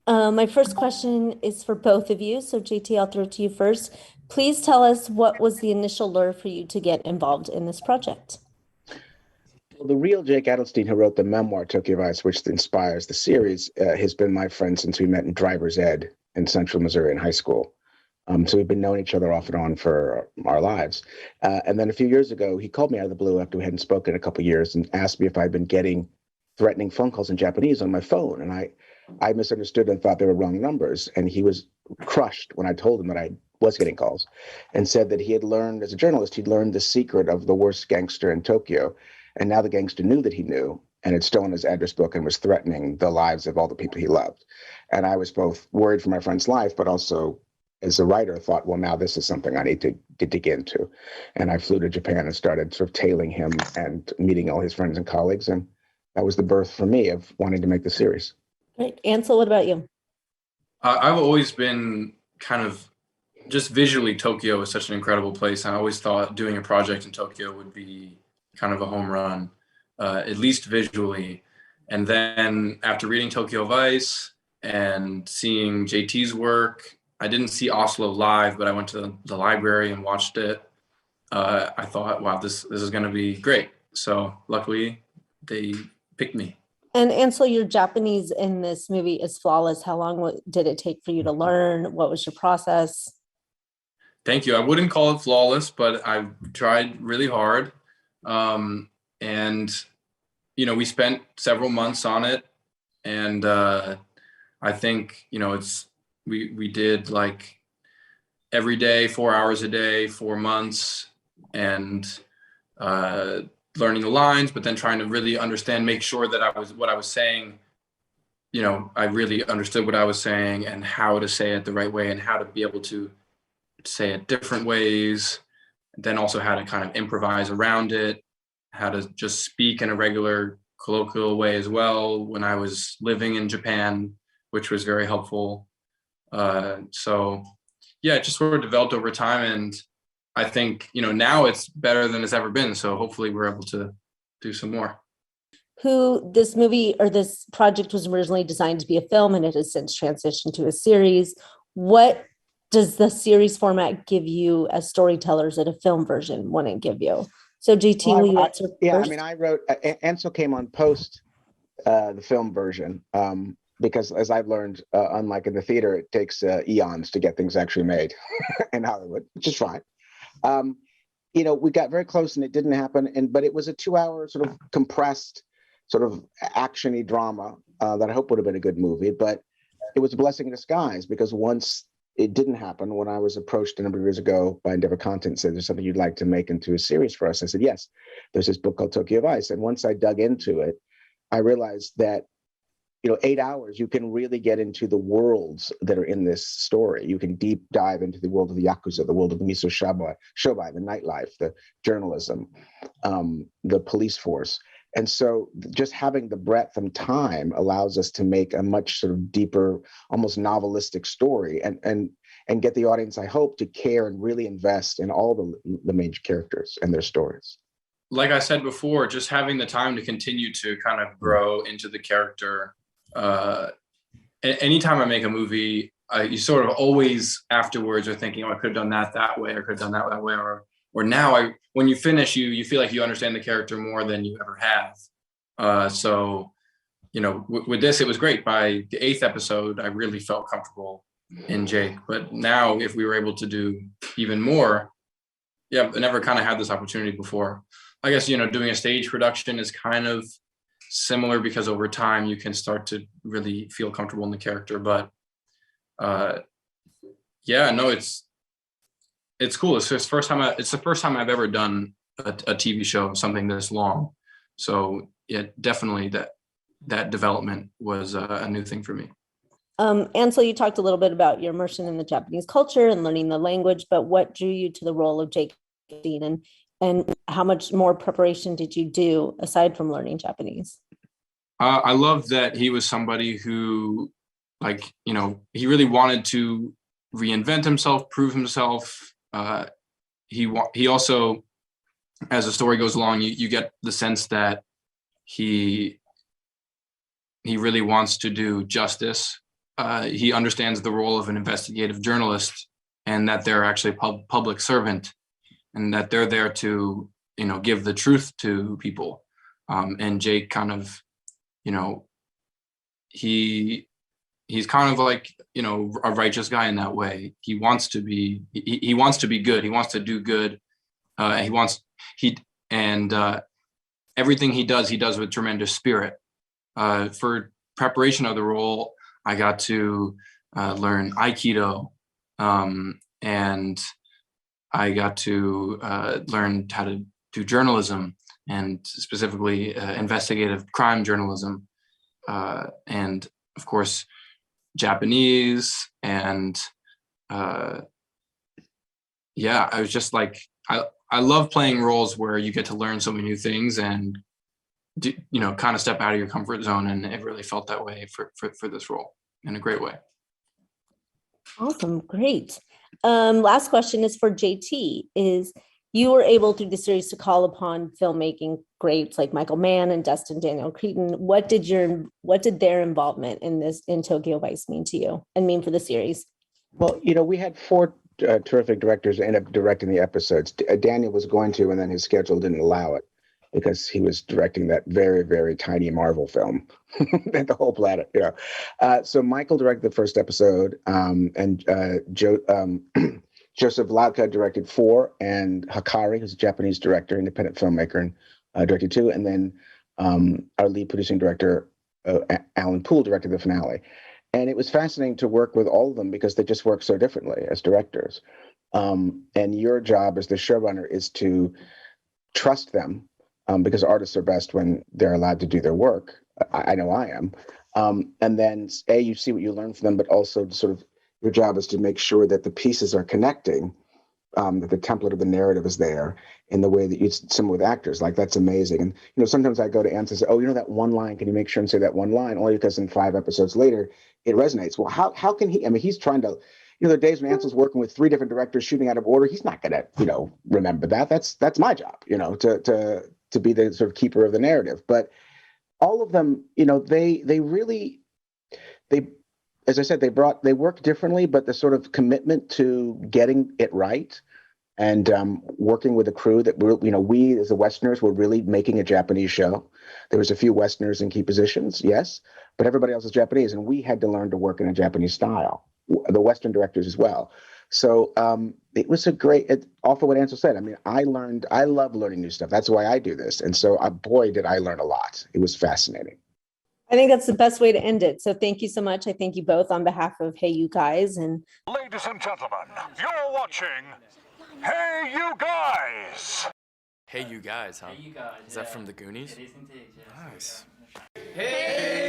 My first question is for both of you. So JT, I'll throw it to you first. Please tell us what was the initial lure for you to get involved in this project? Well, the real Jake Adelstein, who wrote the memoir Tokyo Vice, which inspires the series, has been my friend since we met in driver's ed in Central Missouri in high school. So we've been knowing each other off and on for our lives. And then a few years ago, he called me out of the blue after we hadn't spoken in a couple of years and asked me if I'd been getting threatening phone calls in Japanese on my phone. And I misunderstood and thought they were wrong numbers. And he was crushed when I told him that I was getting calls and said that he had learned, as a journalist, he'd learned the secret of the worst gangster in Tokyo. And now the gangster knew that he knew and had stolen his address book and was threatening the lives of all the people he loved. And I was both worried for my friend's life, but also as a writer thought, well, now this is something I need to dig into. And I flew to Japan and started sort of tailing him and meeting all his friends and colleagues. And that was the birth for me of wanting to make the series. Great. Ansel, what about you? I've always been kind of just visually, Tokyo is such an incredible place. I always thought doing a project in Tokyo would be kind of a home run, at least visually. And then after reading Tokyo Vice and seeing JT's work, I didn't see Oslo live, but I went to the library and watched it. I thought, wow, this is going to be great. So luckily, they picked me. And Ansel, your Japanese in this movie is flawless. How long did it take for you to learn? What was your process? Thank you. I wouldn't call it flawless, but I tried really hard. And, we spent several months on it. And I think, we did like every day, 4 hours a day, 4 months, and learning the lines, but then trying to really understand, make sure that what I was saying, I really understood what I was saying and how to say it the right way and how to be able to say it different ways. And then also how to kind of improvise around it, how to just speak in a regular colloquial way as well when I was living in Japan, which was very helpful. So yeah, it just sort of developed over time. And I think, now it's better than it's ever been. So hopefully we're able to do some more. This movie or this project was originally designed to be a film and it has since transitioned to a series. What does the series format give you as storytellers that a film version wouldn't give you? So JT, will you answer first? I wrote, Ansel came on post the film version. Because as I've learned, unlike in the theater, it takes eons to get things actually made in Hollywood, which is fine. We got very close and it didn't happen. But it was a 2 hour sort of compressed, sort of action-y drama that I hope would have been a good movie. But it was a blessing in disguise because once it didn't happen, when I was approached a number of years ago by Endeavor Content, said there's something you'd like to make into a series for us. I said, yes, there's this book called Tokyo Vice. And once I dug into it, I realized that 8 hours, you can really get into the worlds that are in this story. You can deep dive into the world of the Yakuza, the world of the Miso Shobai, the nightlife, the journalism, the police force. And so just having the breadth and time allows us to make a much sort of deeper, almost novelistic story and get the audience, I hope, to care and really invest in all the major characters and their stories. Like I said before, just having the time to continue to kind of grow into the character. Anytime I make a movie, you sort of always afterwards are thinking, I could have done that way, or could have done that way, or now when you finish, you feel like you understand the character more than you ever have. So, with this, it was great. By the 8th episode, I really felt comfortable in Jake. But now, if we were able to do even more, I never kind of had this opportunity before. I guess, doing a stage production is kind of similar because over time you can start to really feel comfortable in the character. But it's cool. It's the first time I've ever done a TV show, something this long. So definitely that development was a new thing for me. Ansel, you talked a little bit about your immersion in the Japanese culture and learning the language, but what drew you to the role of Jake Adelstein, and how much more preparation did you do aside from learning Japanese? I love that he was somebody who, he really wanted to reinvent himself, prove himself. He also, as the story goes along, you get the sense that he really wants to do justice he understands the role of an investigative journalist, and that they're actually public servant, and that they're there to, you know, give the truth to people. And Jake kind of, you know, he's kind of like, you know, a righteous guy in that way. He wants to be, he wants to be good. He wants to do good. Everything he does with tremendous spirit. For preparation of the role, I got to learn Aikido, and I got to learn how to do journalism, and specifically investigative crime journalism, and of course Japanese, and yeah, I was just like, I love playing roles where you get to learn so many new things and you know, kind of step out of your comfort zone, and it really felt that way for this role in a great way. Awesome, great. Last question is for JT. Is you were able through the series to call upon filmmaking greats like Michael Mann and Destin Daniel Cretton. What did their involvement in Tokyo Vice mean to you and mean for the series? Well, you know, we had 4 terrific directors end up directing the episodes. Daniel was going to, and then his schedule didn't allow it because he was directing that very, very tiny Marvel film, the whole planet, you know. So Michael directed the first episode, and Joseph Lauka directed 4, and Hakari, who's a Japanese director, independent filmmaker, and directed 2, and then our lead producing director, Alan Poole, directed the finale. And it was fascinating to work with all of them because they just work so differently as directors. And your job as the showrunner is to trust them, because artists are best when they're allowed to do their work. I know I am. And then you see what you learn from them, but also sort of your job is to make sure that the pieces are connecting, that the template of the narrative is there in the way that you, similar with actors, like that's amazing. And, you know, sometimes I go to Ansel and say, oh, you know, that one line, can you make sure and say that one line? Only because in 5 episodes later, it resonates. Well, how can he, I mean, he's trying to, you know, there are days when Ansel's working with 3 different directors shooting out of order. He's not going to, you know, remember that. That's my job, you know, to be the sort of keeper of the narrative. But all of them, you know, they really, as I said, they work differently, but the sort of commitment to getting it right and working with a crew that we as the Westerners were really making a Japanese show. There was a few Westerners in key positions, yes, but everybody else is Japanese, and we had to learn to work in a Japanese style. The Western directors as well. So it was a great. Off of what Ansel said, I mean, I love learning new stuff. That's why I do this, and so boy, did I learn a lot. It was fascinating. I think that's the best way to end it. So thank you so much. I thank you both on behalf of Hey You Guys. And ladies and gentlemen, you're watching Hey You Guys. Hey You Guys, huh? Hey, you guys. Is that from the Goonies? It is indeed, yes. Nice. Hey!